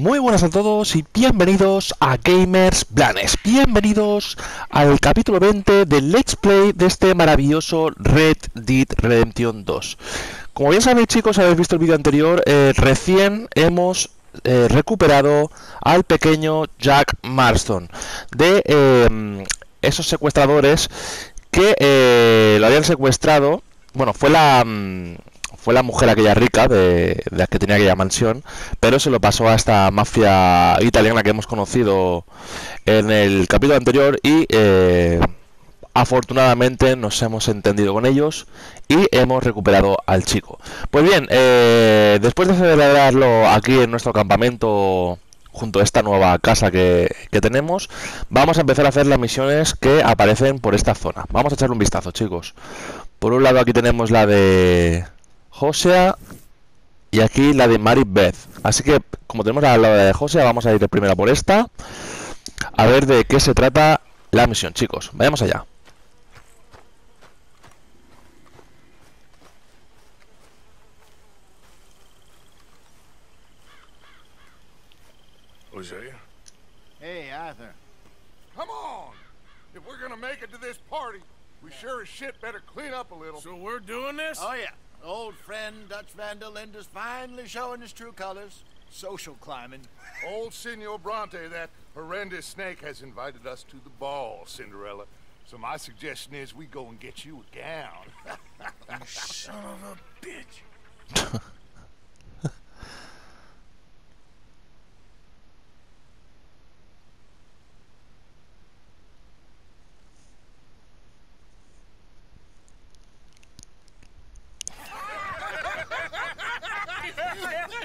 Muy buenas a todos y bienvenidos a Gamers Blanes. Bienvenidos al capítulo 20 del Let's Play de este maravilloso Red Dead Redemption 2. Como bien sabéis, chicos, habéis visto el vídeo anterior, recién hemos recuperado al pequeño Jack Marston de esos secuestradores que lo habían secuestrado. Bueno, fue la mujer aquella rica de la que tenía aquella mansión, pero se lo pasó a esta mafia italiana que hemos conocido en el capítulo anterior y afortunadamente nos hemos entendido con ellos y hemos recuperado al chico. Pues bien, después de celebrarlo aquí en nuestro campamento junto a esta nueva casa que tenemos, vamos a empezar a hacer las misiones que aparecen por esta zona. Vamos a echarle un vistazo, chicos. Por un lado aquí tenemos la de Josea y aquí la de Mary Beth. Así que como tenemos al lado de Josea, vamos a ir primero por esta, a ver de qué se trata la misión, chicos. Vayamos allá. Hosea? Hey, Arthur. Come on! If we're gonna make it to this party, we sure as shit better clean up a little. So we're doing this? Oh, yeah. Old friend Dutch Van der Linde's finally showing his true colors. Social climbing. Old Senor Bronte, that horrendous snake, has invited us to the ball, Cinderella. So my suggestion is we go and get you a gown. You son of a bitch.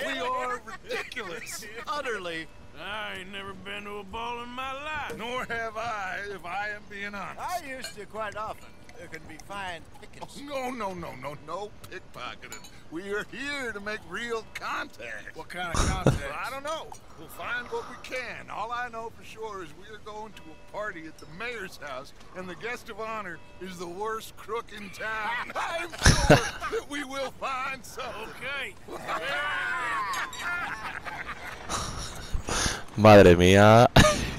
We are ridiculous. Utterly. I ain't never been to a ball in my life. Nor have I, if I am being honest. I used to quite often. There can be fine pickings. No pickpocketing. We are here to make real contact. What kind of contact? Well, I don't know. We'll find what we can. All I know for sure is we are going to a party at the mayor's house, and the guest of honor is the worst crook in town. I'm sure that we will find something. Okay. Madre mía,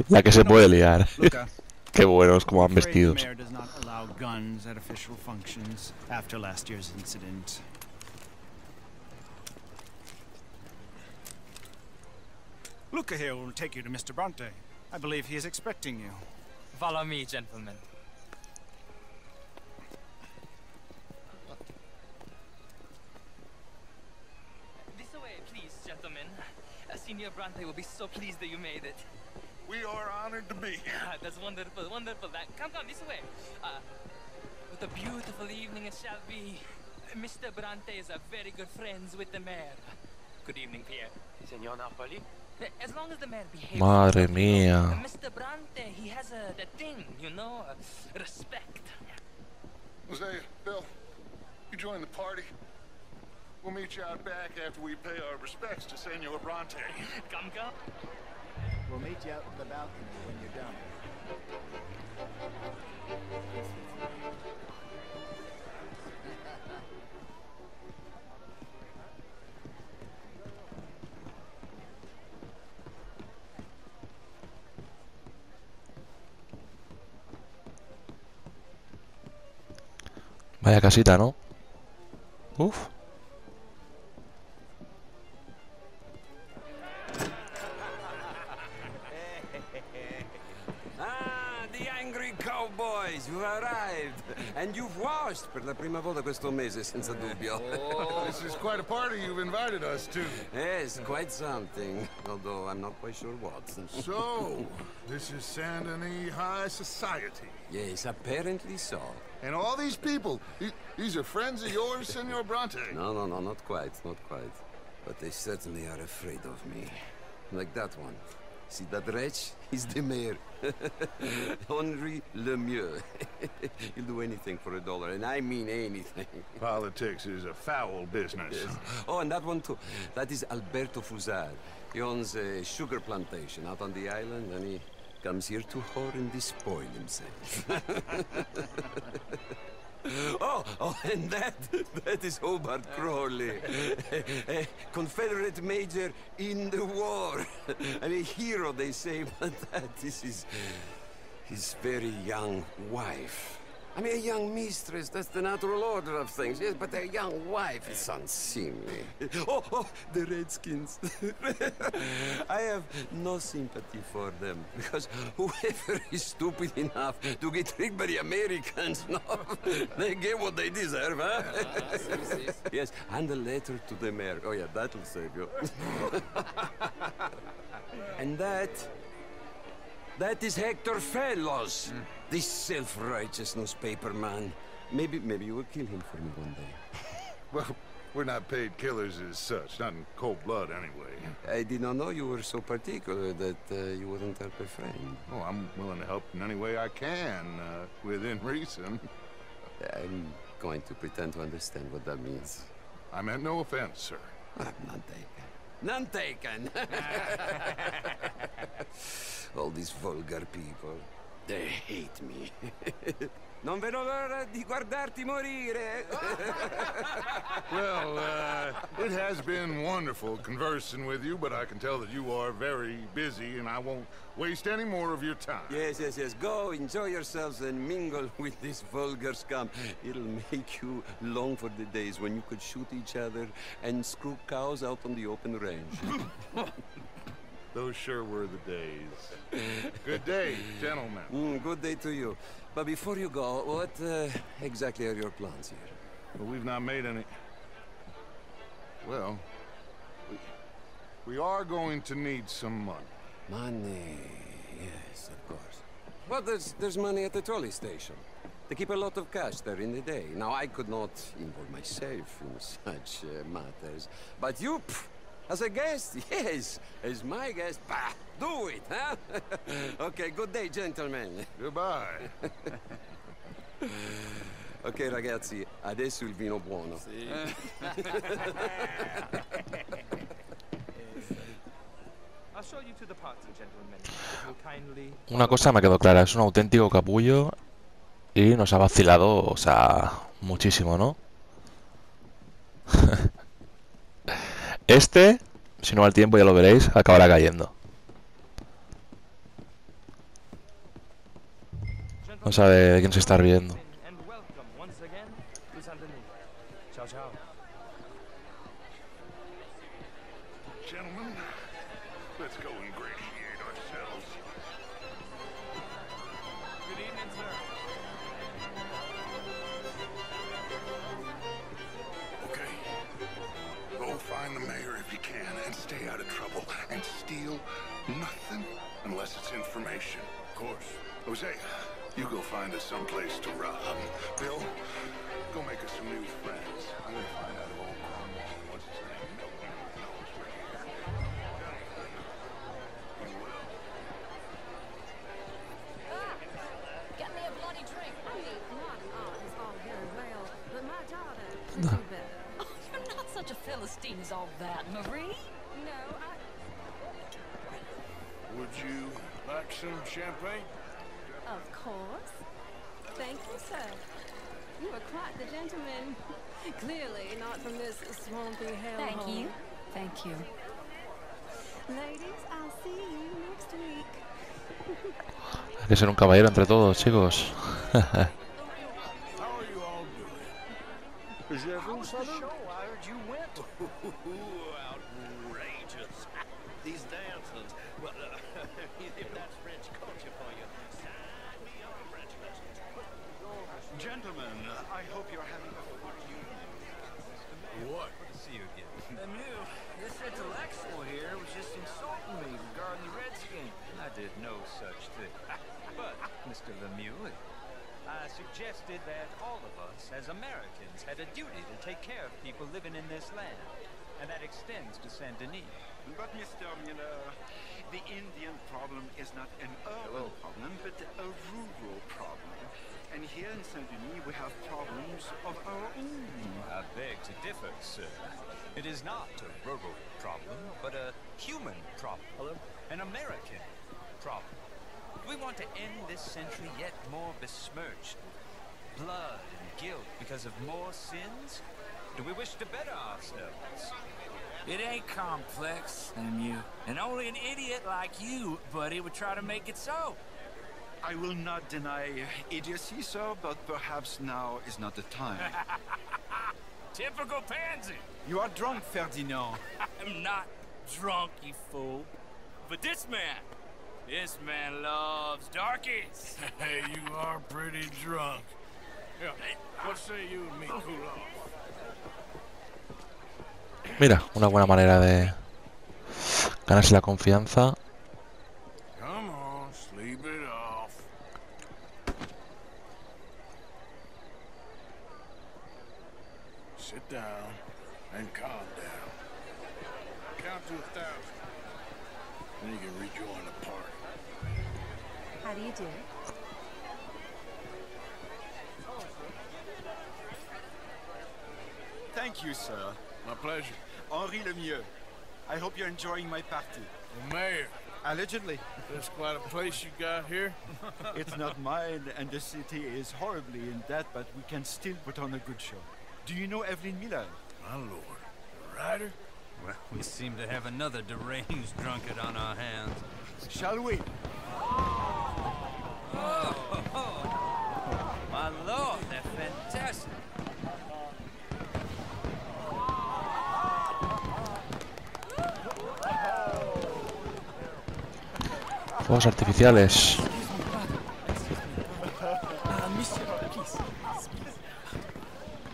la que se puede liar. Luca, Qué buenos como van afraid the vestidos. mayor does not allow guns at official functions after last year's incident. Luca here will take you to Mr. Bronte. I believe he is expecting you. Follow me, gentlemen. This way, please, gentlemen. Senior Bronte will be so pleased that you made it. We are honored to be here. That's wonderful, wonderful. Come, this way. What a beautiful evening it shall be. Mr. Bronte is a very good friends with the mayor. Good evening, Pierre. Senor Napoli? As long as the mayor behaves. Madre mía. Mr. Bronte, he has that thing, you know, respect. Hosea, Bill, you join the party. We'll meet you out back after we pay our respects to Senor Bronte. Come. We'll meet you out in the balcony when you're done. Vaya casita, ¿no? Uf. The angry cowboys, you arrived. And you've washed per la prima volta questo mese, senza dubbio. This is quite a party you've invited us to. Yes, quite something. Although I'm not quite sure what. So, this is Saint Denis High Society. Yes, apparently so. And all these people, these are friends of yours, Senor Bronte? No, not quite, not quite. But they certainly are afraid of me. Like that one. See that wretch? He's the mayor. Henri Lemieux. He'll do anything for $1, and I mean anything. Politics is a foul business. Yes. Oh, and that one too. That is Alberto Fusar. He owns a sugar plantation out on the island, and he comes here to whore and despoil himself. Oh, and that is Hobart Crawley, a Confederate major in the war. I mean, hero, they say, but this is his very young wife. I mean, a young mistress, that's the natural order of things, yes, but a young wife is unseemly. Oh, the Redskins. I have no sympathy for them, because whoever is stupid enough to get tricked by the Americans, no, they get what they deserve, huh? Yes, and a letter to the mayor. Oh, yeah, that'll save you. And that is Hector Fellows. This self-righteous newspaper man. Maybe you will kill him for me one day. Well, we're not paid killers as such, not in cold blood anyway. I did not know you were so particular that you wouldn't help a friend. Oh, I'm willing to help in any way I can, within reason. I'm going to pretend to understand what that means. I meant no offense, sir. None taken. None taken! All these vulgar people. They hate me. Non vedo l'ora di guardarti morire. Well, it has been wonderful conversing with you, but I can tell that you are very busy, and I won't waste any more of your time. Yes. Go, enjoy yourselves, and mingle with this vulgar scum. It'll make you long for the days when you could shoot each other and screw cows out on the open range. Those sure were the days. Good day, gentlemen. Good day to you. But before you go, what exactly are your plans here? Well, we've not made any... Well, we are going to need some money. Money, yes, of course. Well, there's money at the trolley station. They keep a lot of cash there in the day. Now, I could not involve myself in such matters. But you... As a guest? Yes. As my guest? Bah! Do it, huh? Okay, good day, gentlemen. Goodbye. Ok, ragazzi, adesso il vino buono. Una cosa me quedó clara, es un auténtico capullo y nos ha vacilado, o sea, muchísimo, ¿no? Este, si no va el tiempo, ya lo veréis, acabará cayendo. No sabe de quién se está riendo. Gentlemen, let's go ingratiate ourselves. Good evening, sir. Okay. Go find the mayor if you can and stay out of trouble and steal nothing unless it's information. Of course. Jose, you go find us someplace to rob. Bill, go make us some new friends. I'm gonna find out if old Cornwall, what's his name, knows we're here. You will. Get me a bloody drink. I mean, not art is all very well, but my daughter could do better. Oh, you're not such a Philistine as all that, Marie. No, Would you like some champagne? Of course. Thank you, sir. You are quite the gentleman. Clearly not from this swampy hellhole. Thank you. Thank you. Ladies, I'll see you next week. Hay que ser un caballero entre todos, chicos. How are you all doing? How was the show? I heard you went. Outrageous. These dancers. Well, if that's French culture for you, sign me up for French lessons. Gentlemen, I hope you're having a good evening. What? Good to see you again. Lemieux, this intellectual here was just insulting me regarding the Redskins. I did no such thing. But, Mr. Lemieux, I suggested that all of us, as Americans, had a duty to take care of people living in this land. And that extends to Saint Denis. But, Mr. Miller, the Indian problem is not an urban problem, but a rural problem. And here in Saint-Denis, we have problems of our own. I beg to differ, sir. It is not a rural problem, but a human problem. An American problem. We want to end this century yet more besmirched. blood and guilt because of more sins? Do we wish to better ourselves? It ain't complex, Lemieux. And only an idiot like you, buddy, would try to make it so. I will not deny idiocy, sir, but perhaps now is not the time. Typical pansy. You are drunk, Ferdinand. I'm not drunk, you fool. But this man loves darkies. Hey, you are pretty drunk. Yeah, what say you and me cool off? Mira, una buena manera de ganarse la confianza. Come on, sleep it off. Sit down and calm down. Count to 1,000. Then you can rejoin the party. How do you do? Thank you, sir. My pleasure. Henri Lemieux. I hope you're enjoying my party. The mayor. Allegedly. That's quite a place you got here. It's not mine, and the city is horribly in debt, but we can still put on a good show. Do you know Evelyn Miller? My lord. The writer? Well, we seem to have another deranged drunkard on our hands. Shall we? Oh, my lord, they're fantastic. Fuegos artificiales.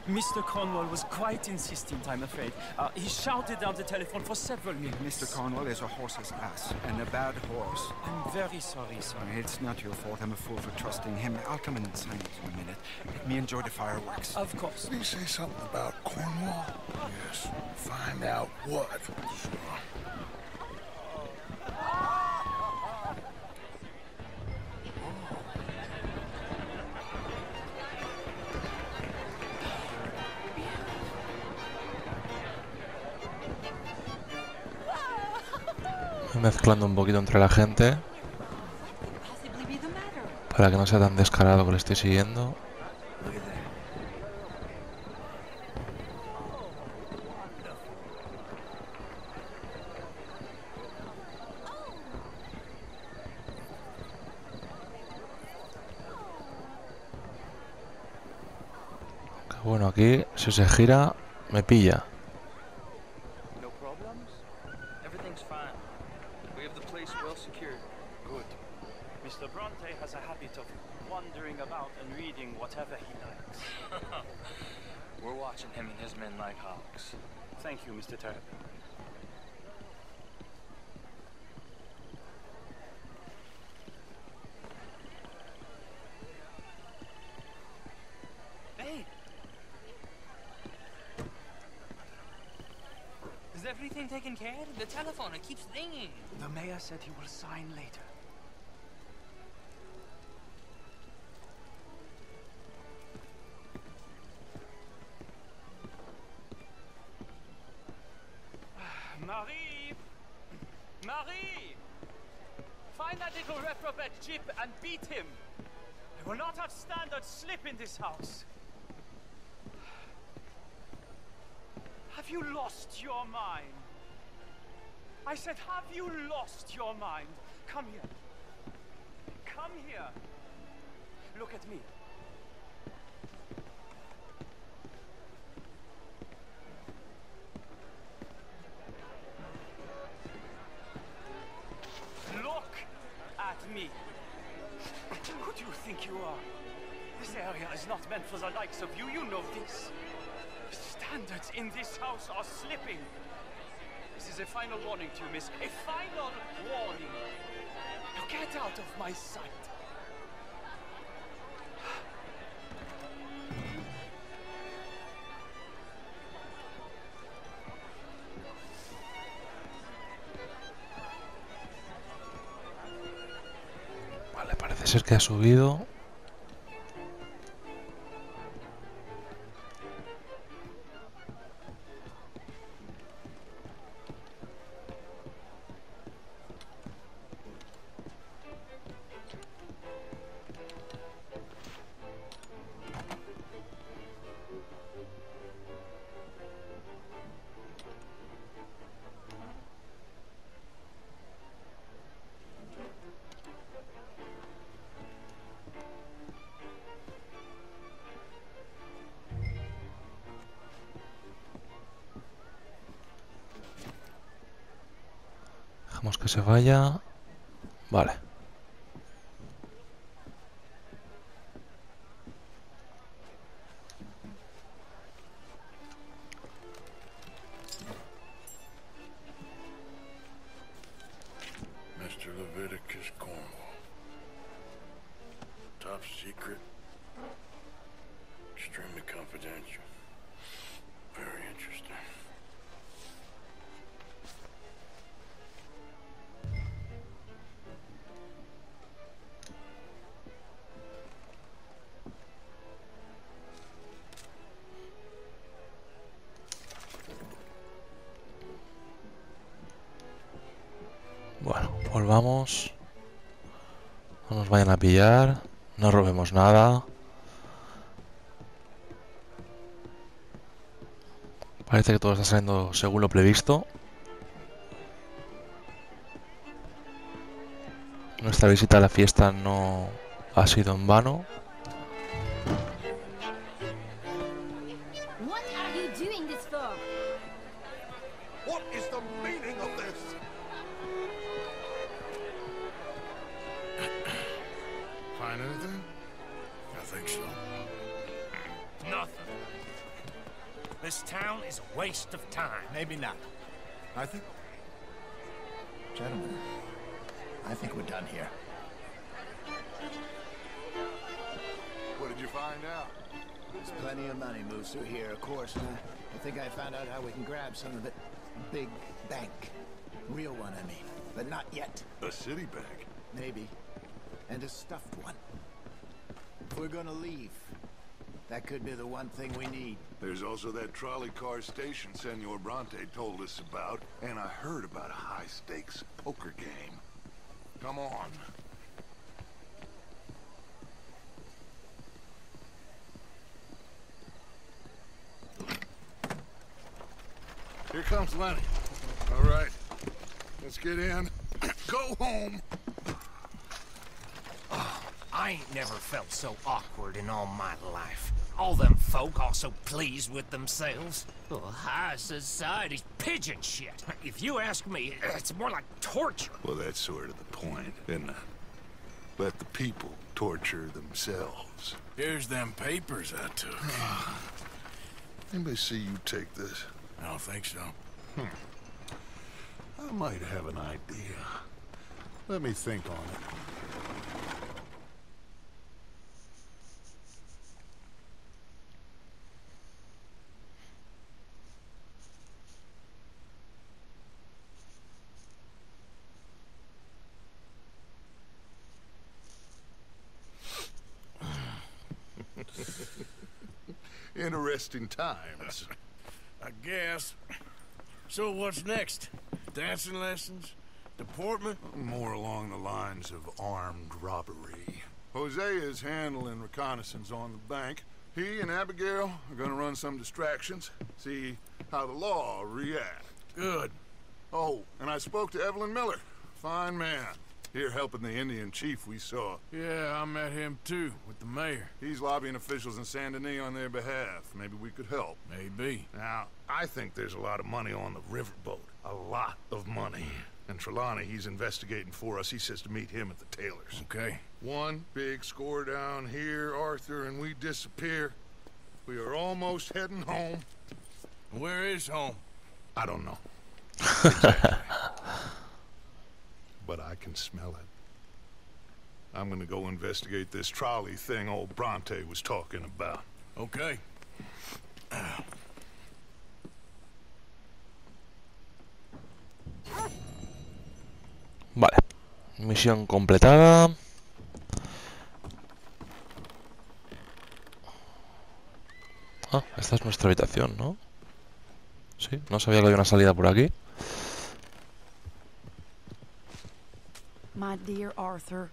Mr. Cornwall was quite insistent, I'm afraid. He shouted down the telephone for several minutes. Mr. Cornwall is a horse's ass, and a bad horse. I'm very sorry, sir. It's not your fault. I'm a fool for trusting him. I'll come in and sign it in a minute. Let me enjoy the fireworks. Of course. Did he say something about Cornwall? Yes. Find out what. Mezclando un poquito entre la gente para que no sea tan descarado que le estoy siguiendo. Que bueno, aquí si se gira me pilla. Mr. Bronte has a habit of wandering about and reading whatever he likes. We're watching him and his men like hawks. Thank you, Mr. Turp. Hey! Is everything taken care of? The telephone, it keeps ringing. The mayor said he will sign later. Marie! Marie! Find that little reprobate Jip and beat him! I will not have standard slip in this house! Have you lost your mind? I said, have you lost your mind? Come here. Come here. Look at me. Look at me. Who do you think you are? This area is not meant for the likes of you. You know this. Standards in this house are slipping. This is a final warning to you, miss. A final warning. Now get out of my sight. Vale, parece ser que ha subido. Dejamos que se vaya. Vale. Mr. Leviticus Cornwall. Top secret. Extremely confidential. Very interesting. Bueno, volvamos. No nos vayan a pillar. No robemos nada. Parece que todo está saliendo según lo previsto. Nuestra visita a la fiesta no ha sido en vano. What are you doing this for? What is the meaning of this? Find anything? I think so. Nothing. This town is a waste of time. Maybe not. I think... Gentlemen, I think we're done here. What did you find out? There's plenty of money moves through here, of course. I think I found out how we can grab some of it. A big bank. Real one, I mean. But not yet. A city bank? Maybe. And a stuffed one. If we're gonna leave, that could be the one thing we need. There's also that trolley car station Senor Bronte told us about, and I heard about a high-stakes poker game. Come on. Here comes Lenny. All right, let's get in. Go home. I ain't never felt so awkward in all my life. All them folk all so pleased with themselves. Oh, high society's pigeon shit. If you ask me, it's more like torture. Well, that's sort of the point, isn't it? Let the people torture themselves. Here's them papers I took. Anybody see you take this? I don't think so. I might have an idea. Let me think on it. Interesting times. I guess. So what's next? Dancing lessons? Deportment? More along the lines of armed robbery. Hosea is handling reconnaissance on the bank. He and Abigail are gonna run some distractions, see how the law reacts. Good. Oh, and I spoke to Evelyn Miller. Fine man. Here helping the Indian chief we saw. Yeah, I met him too, with the mayor. He's lobbying officials in Saint Denis on their behalf. Maybe we could help. Maybe. Now, I think there's a lot of money on the riverboat. A lot of money. And Trelawney, he's investigating for us. He says to meet him at the Taylor's. Okay. One big score down here, Arthur, and we disappear. We are almost heading home. Where is home? I don't know. Exactly. But I can smell it. I'm gonna go investigate this trolley thing old Bronte was talking about. Okay. Vale. Misión completada. Ah, esta es nuestra habitación, ¿no? Sí, no sabía que había una salida por aquí. My dear Arthur,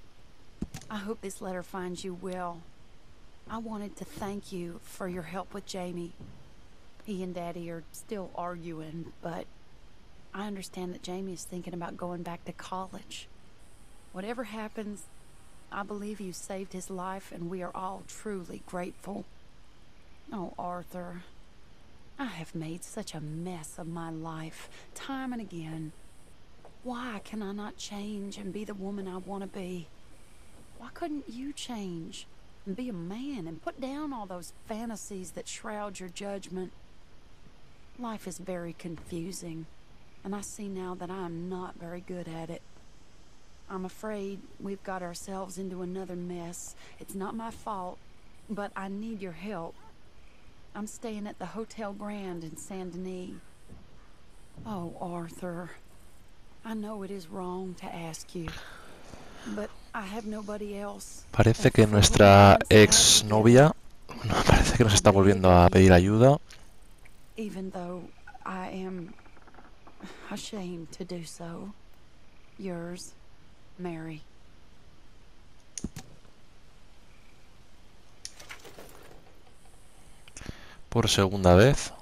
I hope this letter finds you well. I wanted to thank you for your help with Jamie. He and Daddy are still arguing, but I understand that Jamie is thinking about going back to college. Whatever happens, I believe you saved his life, and we are all truly grateful. Oh, Arthur, I have made such a mess of my life, time and again. Why can I not change and be the woman I want to be? Why couldn't you change and be a man and put down all those fantasies that shroud your judgment? Life is very confusing, and I see now that I am not very good at it. I'm afraid we've got ourselves into another mess. It's not my fault, but I need your help. I'm staying at the Hotel Grand in Saint Denis. Oh, Arthur, I know it is wrong to ask you, but I have nobody else. Parece que nuestra ex novia parece que nos está volviendo a pedir ayuda. Even though I am ashamed to do so. Yours, Mary. Por segunda vez.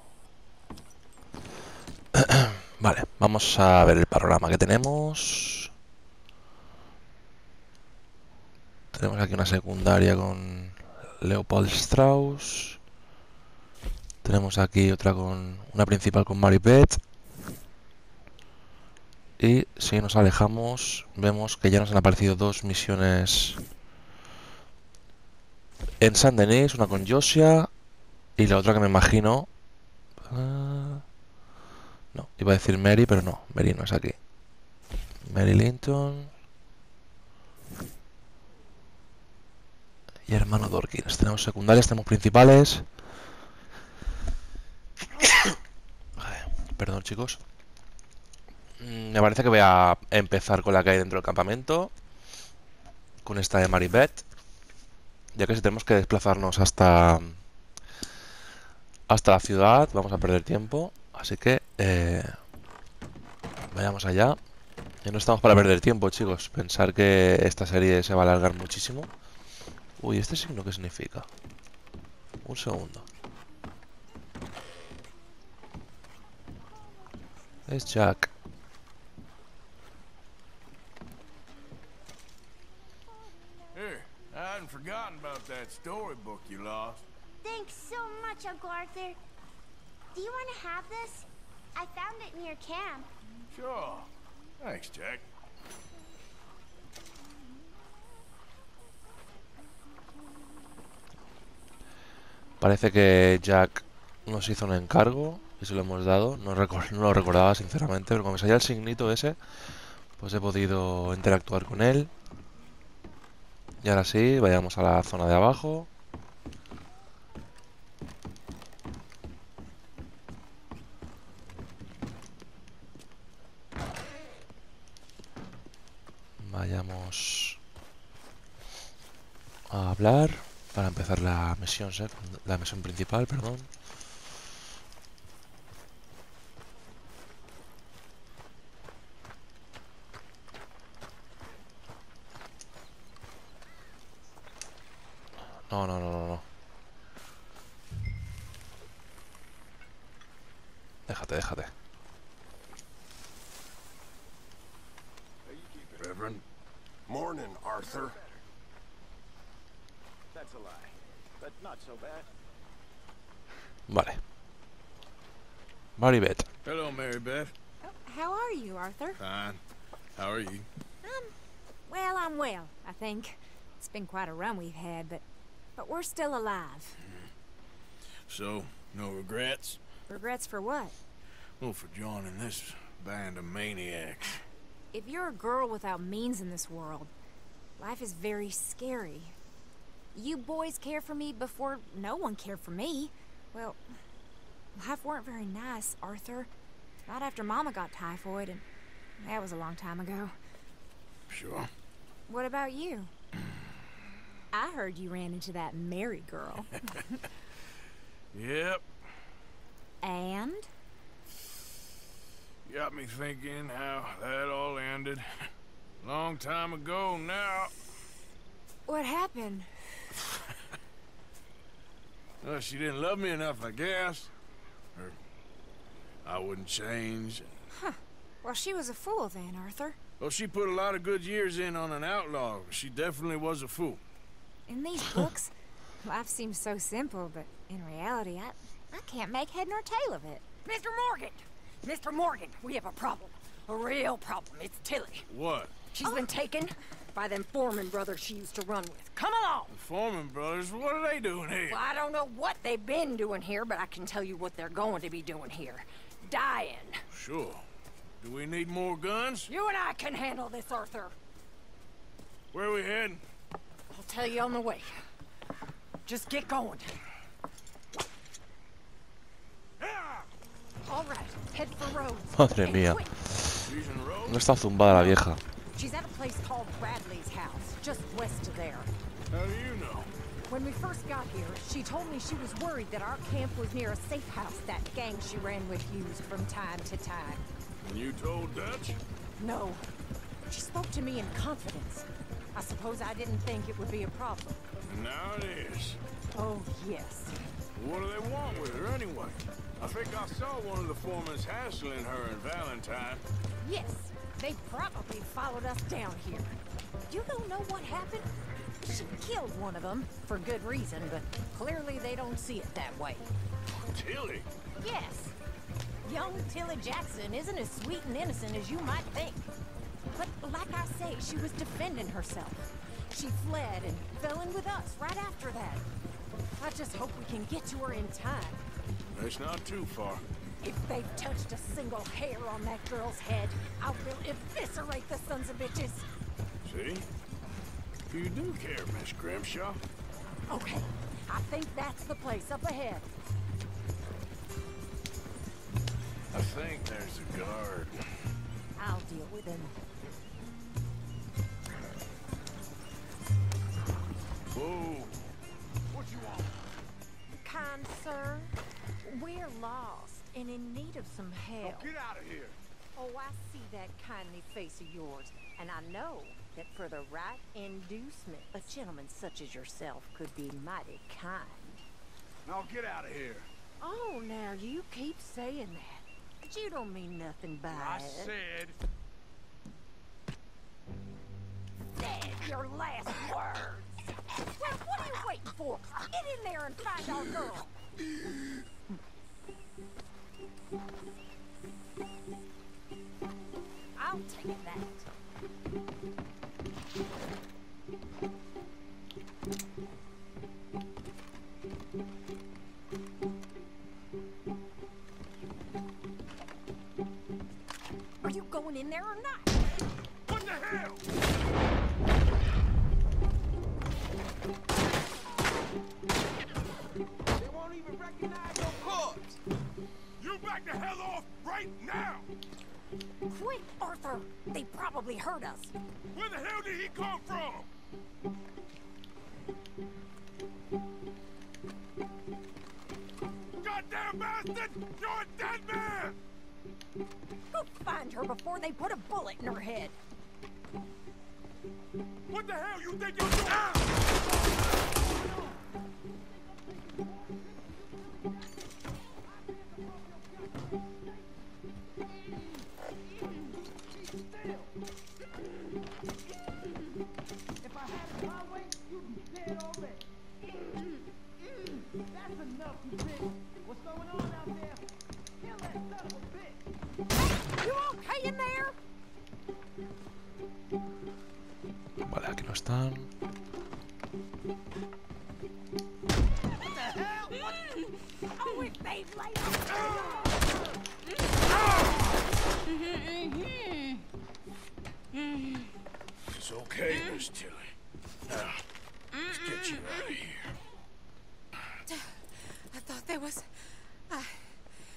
Vale, vamos a ver el panorama que tenemos. Tenemos aquí una secundaria con Leopold Strauss. Tenemos aquí otra con una principal con Mary Beth. Y si nos alejamos, vemos que ya nos han aparecido dos misiones en Saint Denis, una con Josiah y la otra que me imagino... no, iba a decir Mary, pero no, Mary no es aquí. Mary Linton y hermano Dorkins. Tenemos secundarias, tenemos principales. Perdón, chicos. Me parece que voy a empezar con la que hay dentro del campamento, con esta de Mary Beth, ya que si tenemos que desplazarnos hasta la ciudad vamos a perder tiempo, así que vayamos allá. Ya no estamos para perder tiempo, chicos. Pensar que esta serie se va a alargar muchísimo. Uy, ¿este signo qué significa? Un segundo. Es Jack. Here, I hadn't forgotten about that storybook you lost. Thanks so much, Uncle Arthur. Do you want to have this? I found it near camp. Sure. Thanks, Jack. Parece que Jack nos hizo un encargo y se lo hemos dado. No lo recordaba sinceramente, pero como me salía el signito ese, pues he podido interactuar con él. Y ahora sí, vayamos a la zona de abajo. Vayamos a hablar para empezar la misión principal, perdón. No. Déjate. Reverend. Morning, Arthur. That's a lie, but not so bad. Vale. Mary Beth. Hello, Mary Beth. Oh, how are you, Arthur? Fine. How are you? Well, I'm well, I think. It's been quite a run we've had, but we're still alive. So, no regrets? Regrets for what? Well, for joining this band of maniacs. If you're a girl without means in this world, life is very scary. You boys cared for me before no one cared for me. Well, life weren't very nice, Arthur. Not after Mama got typhoid, and that was a long time ago. Sure. What about you? I heard you ran into that Mary girl. Yep. And? Got me thinking how that all ended. Long time ago now. What happened? Well, she didn't love me enough, I guess. Or I wouldn't change. Huh. Well, she was a fool then, Arthur. Well, she put a lot of good years in on an outlaw. She definitely was a fool. In these books, life seems so simple, but in reality, I can't make head nor tail of it. Mr. Morgan! Mr. Morgan, we have a problem. A real problem. It's Tilly. What? She's been taken by them Foreman brothers she used to run with. Come along! The Foreman brothers? What are they doing here? Well, I don't know what they've been doing here, but I can tell you what they're going to be doing here. Dying. Sure. Do we need more guns? You and I can handle this, Arthur. Where are we heading? I'll tell you on the way. Just get going. All right, head for Rhodes. Madre mía. No está zumbada la vieja. She's at a place called Bradley's house, just west of there. How do you know? When we first got here, she told me she was worried that our camp was near a safe house that gang she ran with used from time to time. And you told Dutch? No. She spoke to me in confidence. I suppose I didn't think it would be a problem. Now it is. Oh, yes. What do they want with her anyway? I think I saw one of the foremans hassling her and Valentine. Yes, they probably followed us down here. You don't know what happened? She killed one of them, for good reason, but clearly they don't see it that way. Tilly? Yes. Young Tilly Jackson isn't as sweet and innocent as you might think. But like I say, she was defending herself. She fled and fell in with us right after that. I just hope we can get to her in time. It's not too far. If they've touched a single hair on that girl's head, I will eviscerate the sons of bitches. See? You do care, Miss Grimshaw. Okay, I think that's the place up ahead. I think there's a guard. I'll deal with him. Whoa. What you want? Kind sir, we're lost and in need of some help. Get out of here. Oh, I see that kindly face of yours, and I know that for the right inducement, a gentleman such as yourself could be mighty kind. Now get out of here. Oh, now you keep saying that, but you don't mean nothing by I it. said... Said your last words. Well, what are you waiting for? Get in there and find our girl. I'll take that. Are you going in there or not? What the hell? They won't even recognize your corpse. You back the hell off right now! Quick, Arthur! They probably heard us. Where the hell did he come from? Goddamn bastard! You're a dead man! Go find her before they put a bullet in her head. What the hell you think you're doing? If I had it my way, you'd be dead already. That's enough, you bitch. What's going on out there? Kill that son of a bitch. You okay in there? Vale, aquí no están. What the hell? Oh, if they've laid It's okay, Miss Tilly. Now, let's get you out of here. I thought there was...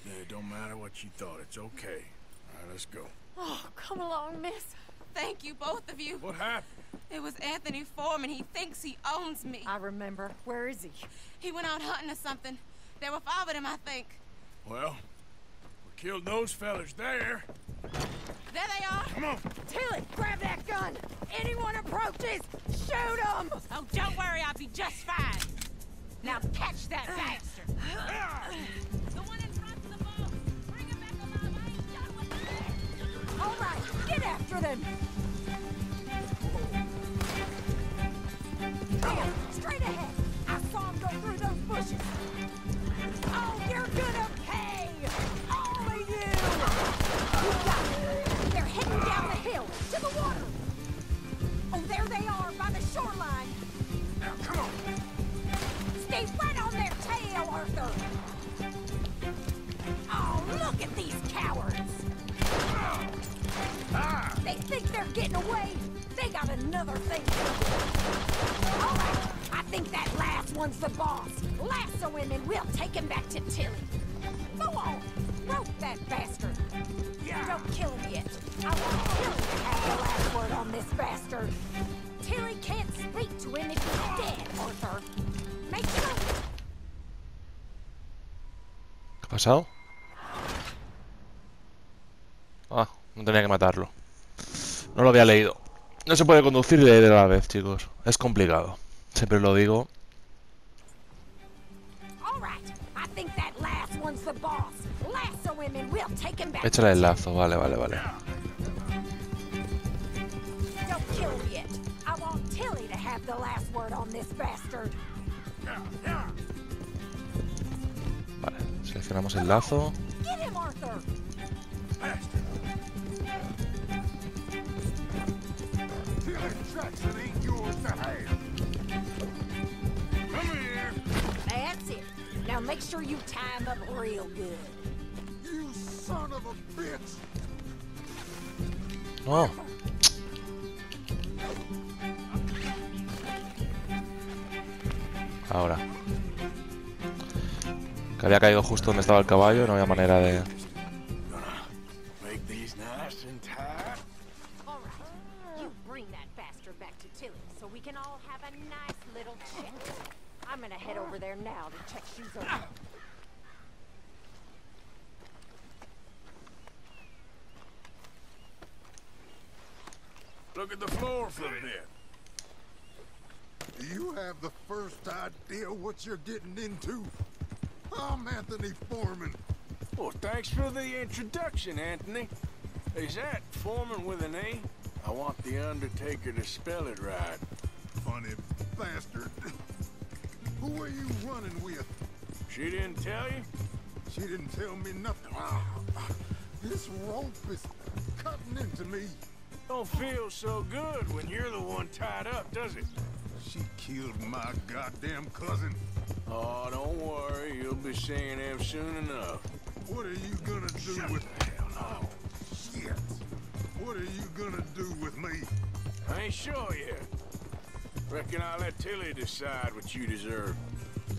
It don't matter what you thought. It's okay. All right, let's go. Oh, come along, miss. Thank you, both of you. What happened? It was Anthony Foreman. He thinks he owns me. I remember. Where is he? He went out hunting or something. There were 5 of them, I think. Well, we killed those fellas there. There they are. Come on. Tilly, grab that gun. Anyone approaches, shoot them. Oh, don't worry. I'll be just fine. Now catch that bastard. The one in front of the boat. Bring him back alive. I ain't done with this. All right, get after them. There, straight ahead. I saw him go through those bushes. Oh, you're gonna pay! All of you! You got it. They're They think they're getting away. They got another thing to do. All right, I think that last one's the boss. Lasso him and we'll take him back to Tilly. Go on, rope that bastard. Don't kill him yet. I want Tilly to have the last word on this bastard. Tilly can't speak to him if he's dead, Arthur. Make sure. ¿Qué ha pasado? Ah, no tenía que matarlo. No lo había leído. No se puede conducir y leer a la vez, chicos. Es complicado. Siempre lo digo. Échale el lazo, vale, vale, vale. Vale, seleccionamos el lazo. That's it. Now make sure you tie him up real good. You son of a bitch! No. Ahora. Que había caído justo donde estaba el caballo, no había manera de... I'm gonna head over there now to check shoes over. Look at the floor for a bit. Do you have the first idea what you're getting into? I'm Anthony Foreman. Well, thanks for the introduction, Anthony. Is that Foreman with an A? I want the Undertaker to spell it right. Funny bastard. Who are you running with? She didn't tell you? She didn't tell me nothing. This rope is cutting into me. Don't feel so good when you're the one tied up, does it? She killed my goddamn cousin. Oh, don't worry. You'll be seeing him soon enough. What are you gonna do with... Oh, shit. What are you gonna do with me? I ain't sure yet. Reckon I'll let Tilly decide what you deserve.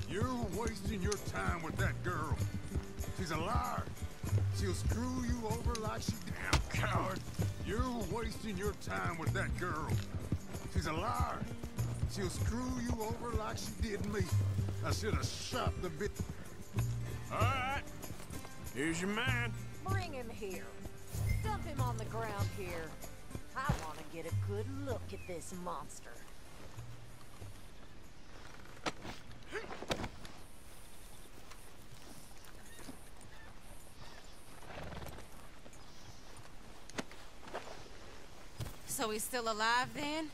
You're wasting your time with that girl. She's a liar. She'll screw you over like she... Damn coward. You're wasting your time with that girl. She's a liar. She'll screw you over like she did me. I should have shot the bit. All right. Here's your man. Bring him here. Dump him on the ground here. I want to get a good look at this monster. So he's still alive then?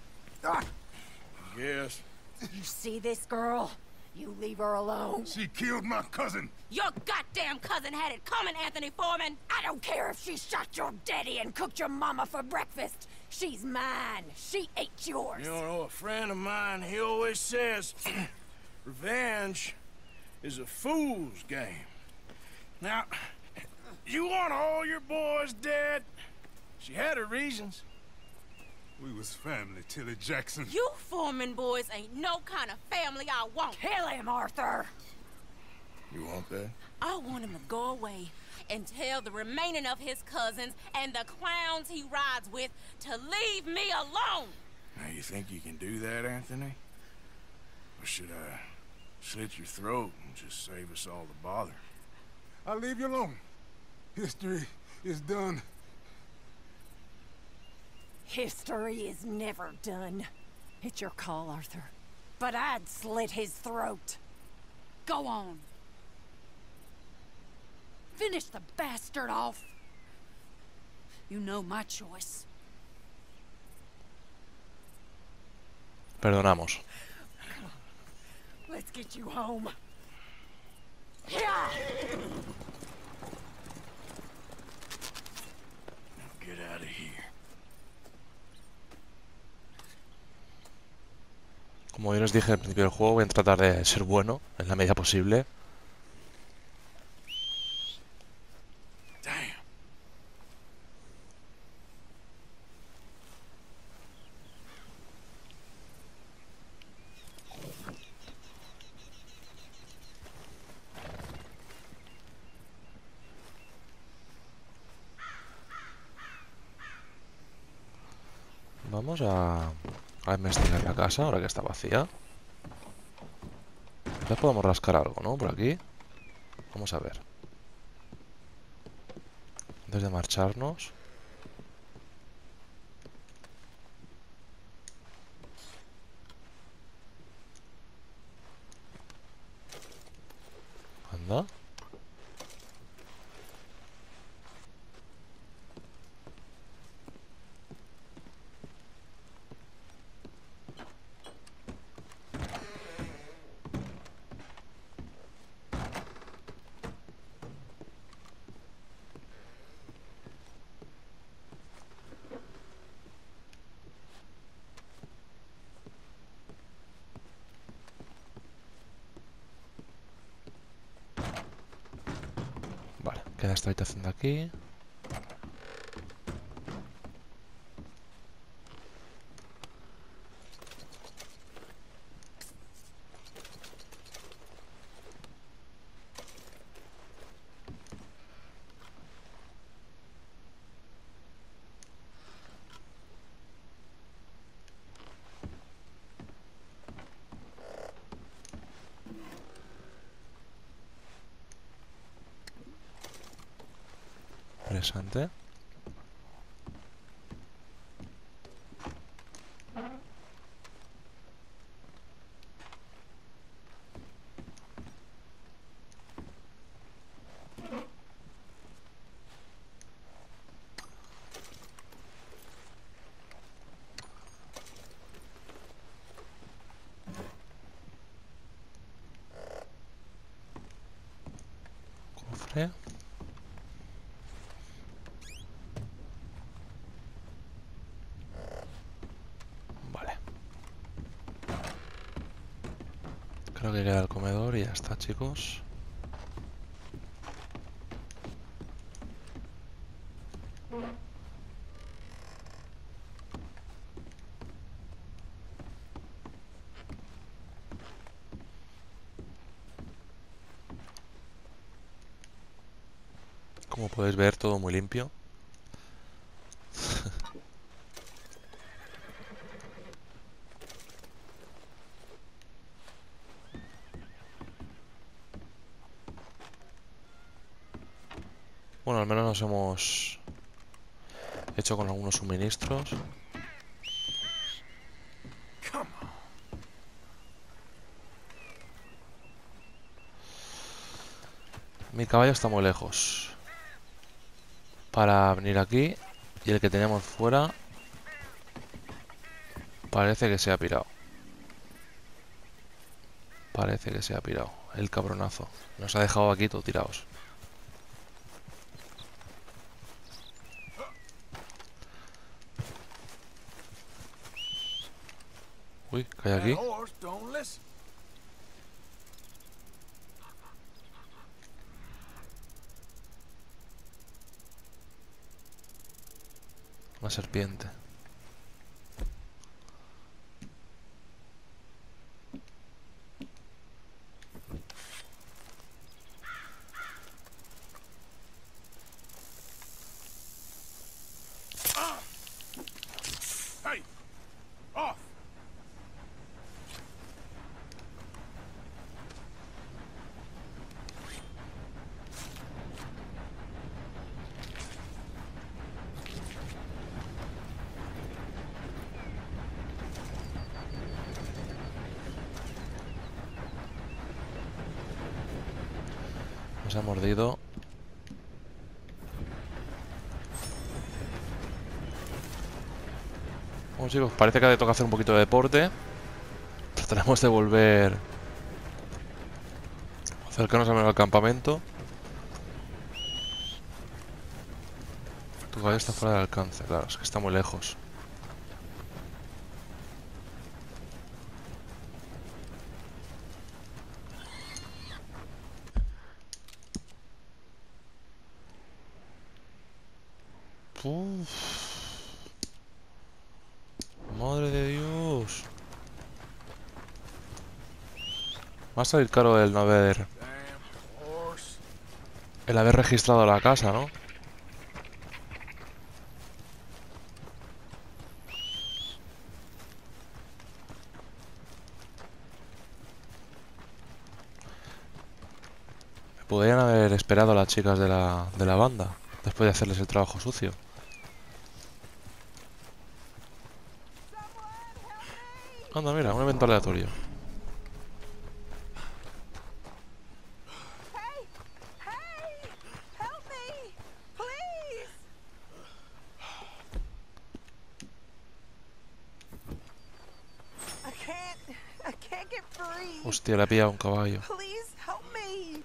Yes. You see this girl? You leave her alone. She killed my cousin. Your goddamn cousin had it coming, Anthony Foreman! I don't care if she shot your daddy and cooked your mama for breakfast. She's mine. She ate yours. You know, a friend of mine, he always says, revenge is a fool's game. Now, you want all your boys dead? She had her reasons. We was family, Tilly Jackson. You Foreman boys ain't no kind of family I want. Kill him, Arthur! You want that? I want him to go away and tell the remaining of his cousins and the clowns he rides with to leave me alone. Now, you think you can do that, Anthony? Or should I slit your throat and just save us all the bother? I'll leave you alone. History is done. History is never done. It's your call, Arthur. But I'd slit his throat. Go on. Finish the bastard off. You know my choice. Perdonamos. Let's get you home. Yeah. Now get out of here. Como yo les dije al principio del juego, voy a tratar de ser bueno en la medida posible. Vamos a investigar la casa ahora que está vacía. Ya podemos rascar algo, ¿no? Por aquí. Vamos a ver. Antes de marcharnos. Anda. Vale, queda esta habitación de aquí. Interesante. Cofre. Vale. Creo que queda el comedor y ya está, chicos. Como podéis ver, todo muy limpio. Bueno, al menos nos hemos hecho con algunos suministros. Mi caballo está muy lejos para venir aquí. Y el que teníamos fuera parece que se ha pirado. Parece que se ha pirado. El cabronazo. Nos ha dejado aquí todo tirados. Uy, ¿qué hay aquí? Una serpiente. Hey! Off! Nos ha mordido. Bueno, chicos, parece que toca hacer un poquito de deporte. Trataremos de volver. Acercarnos al campamento. Tu caballo está fuera del alcance, claro, es que está muy lejos. Uf. Madre de Dios. Va a salir caro el no haber... El haber registrado la casa, ¿no? Podrían haber esperado a las chicas de la banda después de hacerles el trabajo sucio. Anda, mira, un evento aleatorio. Hostia, le ha pillado un caballo. Please help me.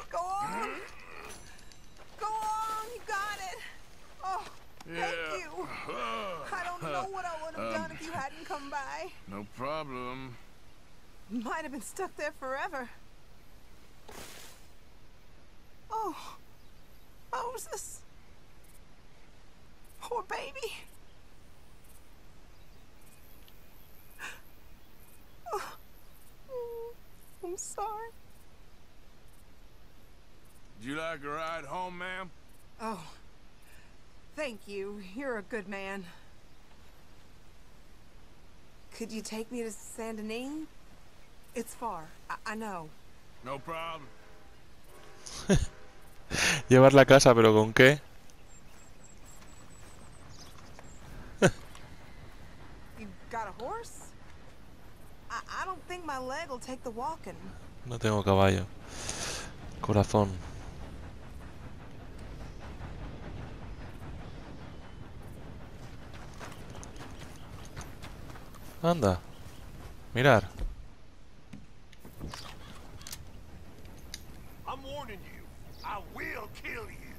Go on. Go on, you got it. Oh, thank you. I don't know what I would have done if you hadn't come by. No problem. Might have been stuck there forever. Oh, Moses. Poor baby. Oh, I'm sorry. Would you like a ride home, ma'am? Oh, thank you. You're a good man. Could you take me to Saint Denis? It's far, I know. No problem. Llevar la casa, pero ¿con qué? You got a horse? I don't think my leg will take the walking. No tengo caballo. Corazón. Anda. Mirar. I'm warning you. I will kill you.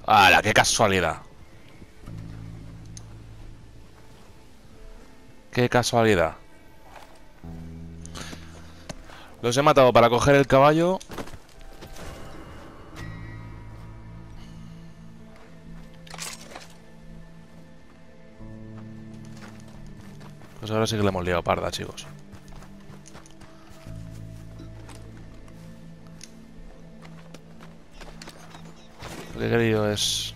¡Hala, qué casualidad! ¡Qué casualidad! Los he matado para coger el caballo. Pues ahora sí que le hemos liado parda, chicos. Lo que he querido es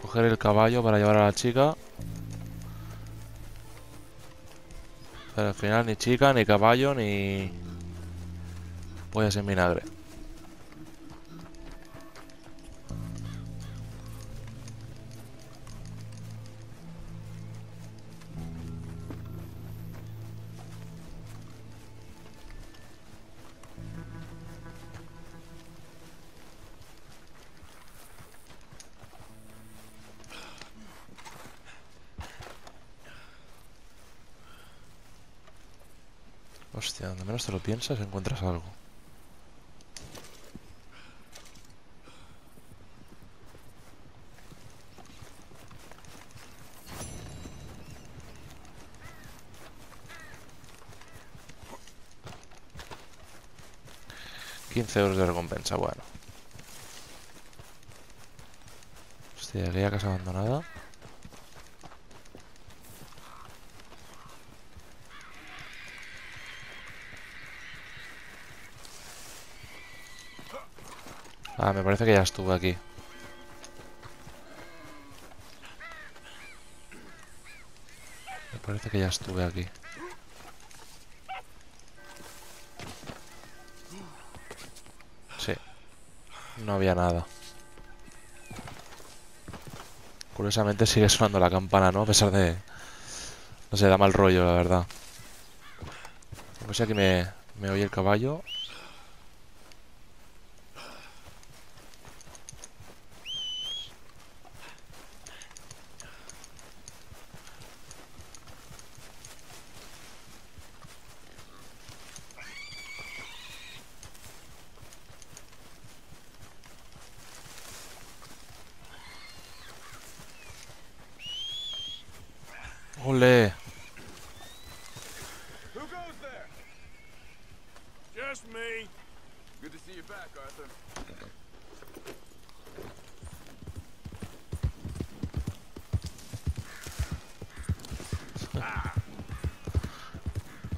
coger el caballo para llevar a la chica. Pero al final ni chica, ni caballo, ni pollas en vinagre. Hostia, donde menos te lo piensas encuentras algo. €15 de recompensa, bueno. Hostia, aquella casa abandonada. Ah, me parece que ya estuve aquí. Me parece que ya estuve aquí. Sí. No había nada. Curiosamente sigue sonando la campana, ¿no? A pesar de... No sé, da mal rollo, la verdad. No sé, aquí me oye el caballo. ¡Ole! Who goes there? Just me. Good to see you back, Arthur.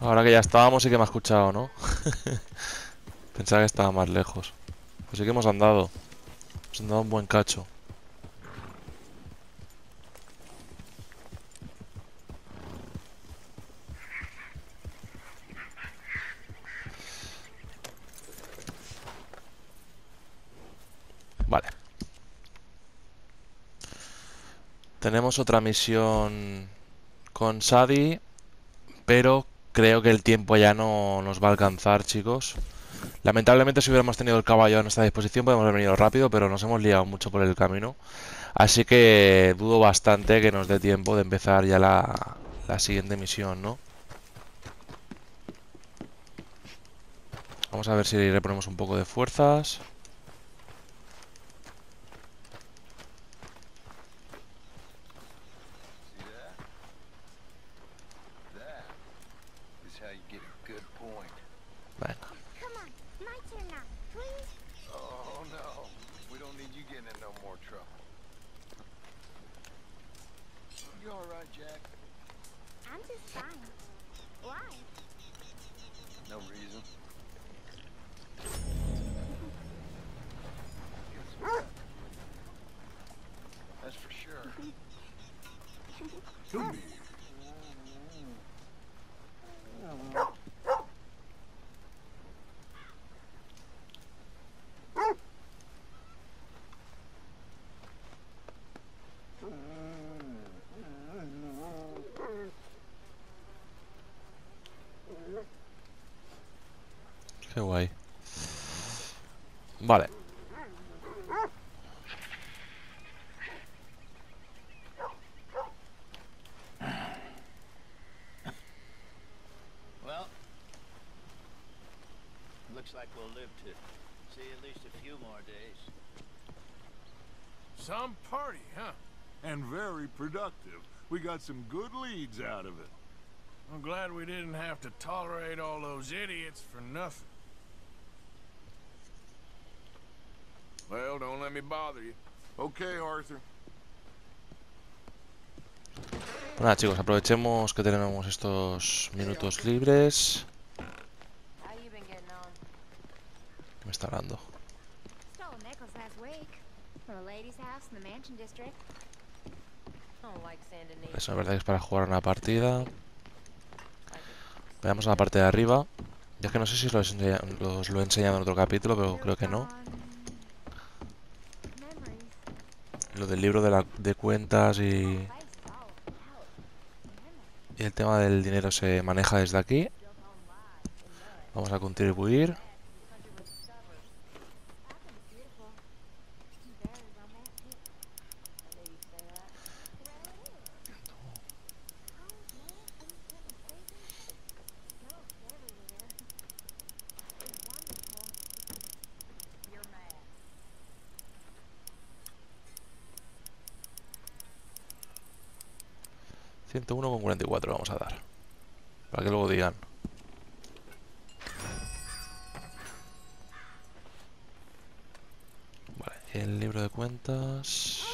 Ahora que ya estábamos sí que me ha escuchado, ¿no? Pensaba que estaba más lejos. Pues sí que hemos andado. Hemos andado un buen cacho. Vale. Tenemos otra misión con Sadie, pero creo que el tiempo ya no nos va a alcanzar, chicos. Lamentablemente, si hubiéramos tenido el caballo a nuestra disposición, podemos haber venido rápido, pero nos hemos liado mucho por el camino. Así que dudo bastante que nos dé tiempo de empezar ya la siguiente misión, ¿no? Vamos a ver si reponemos un poco de fuerzas. Venga. Come on, my turn now, please. Oh, no. We don't need you getting in no more trouble. You all right, Jack? I'm just fine. Why? No reason. That's for sure. Come here. Qué guay. Vale. Well, looks like we'll live to see at least a few more days. Some party, huh? And very productive. We got some good leads out of it. I'm glad we didn't have to tolerate all those idiots for nothing. Well, don't let me bother you. Okay, Arthur. Bueno, nada, chicos, aprovechemos que tenemos estos minutos libres. ¿Qué me está hablando? Stole a necklace last week from a lady's house in the Mansion District. Eso es verdad que es para jugar una partida. Veamos a la parte de arriba. Ya que no sé si os lo he enseñado en otro capítulo, pero creo que no. Lo del libro de cuentas y el tema del dinero se maneja desde aquí. Vamos a contribuir. $101,44 vamos a dar. Para que luego digan. Vale, el libro de cuentas.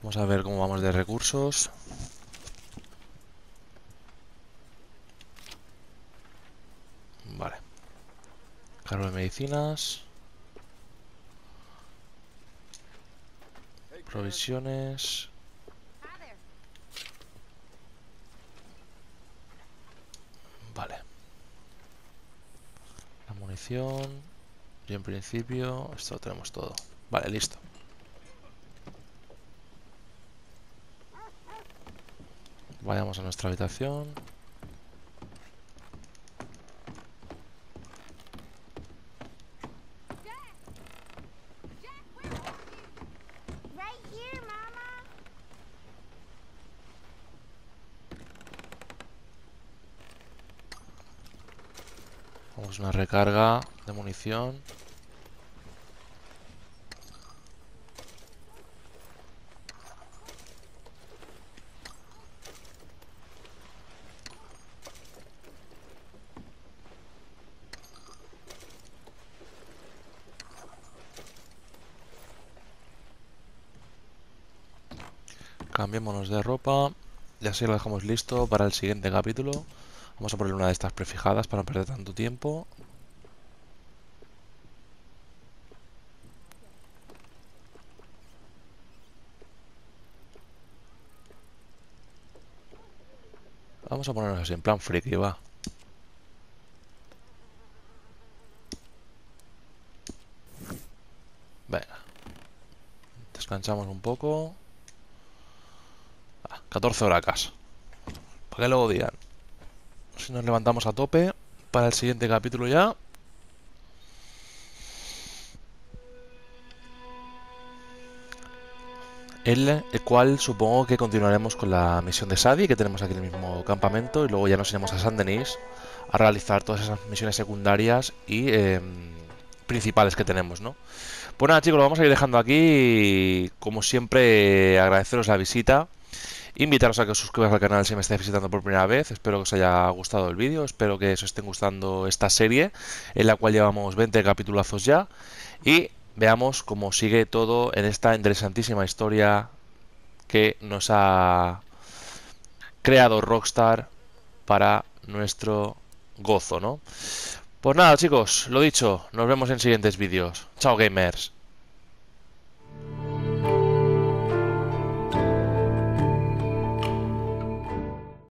Vamos a ver cómo vamos de recursos. Vale. Cargo de medicinas. Provisiones. Vale. La munición. Y en principio esto lo tenemos todo. Vale, listo. Vayamos a nuestra habitación. Right here, Mama. Vamos a una recarga de munición. Cambiémonos de ropa. Y así lo dejamos listo para el siguiente capítulo. Vamos a poner una de estas prefijadas para no perder tanto tiempo. Vamos a ponernos así, en plan friki, va. Venga. Descansamos un poco. 14 horacas. Para que luego digan. Si nos levantamos a tope para el siguiente capítulo ya. El cual supongo que continuaremos con la misión de Sadie, que tenemos aquí en el mismo campamento, y luego ya nos iremos a San Denis a realizar todas esas misiones secundarias y principales que tenemos, ¿no? Pues nada, chicos, lo vamos a ir dejando aquí. Como siempre, agradeceros la visita. Invitaros a que os suscribáis al canal si me estáis visitando por primera vez. Espero que os haya gustado el vídeo. Espero que os esté gustando esta serie, en la cual llevamos 20 capitulazos ya. Y veamos cómo sigue todo en esta interesantísima historia que nos ha creado Rockstar para nuestro gozo, ¿no? Pues nada, chicos, lo dicho, nos vemos en siguientes vídeos. Chao, gamers.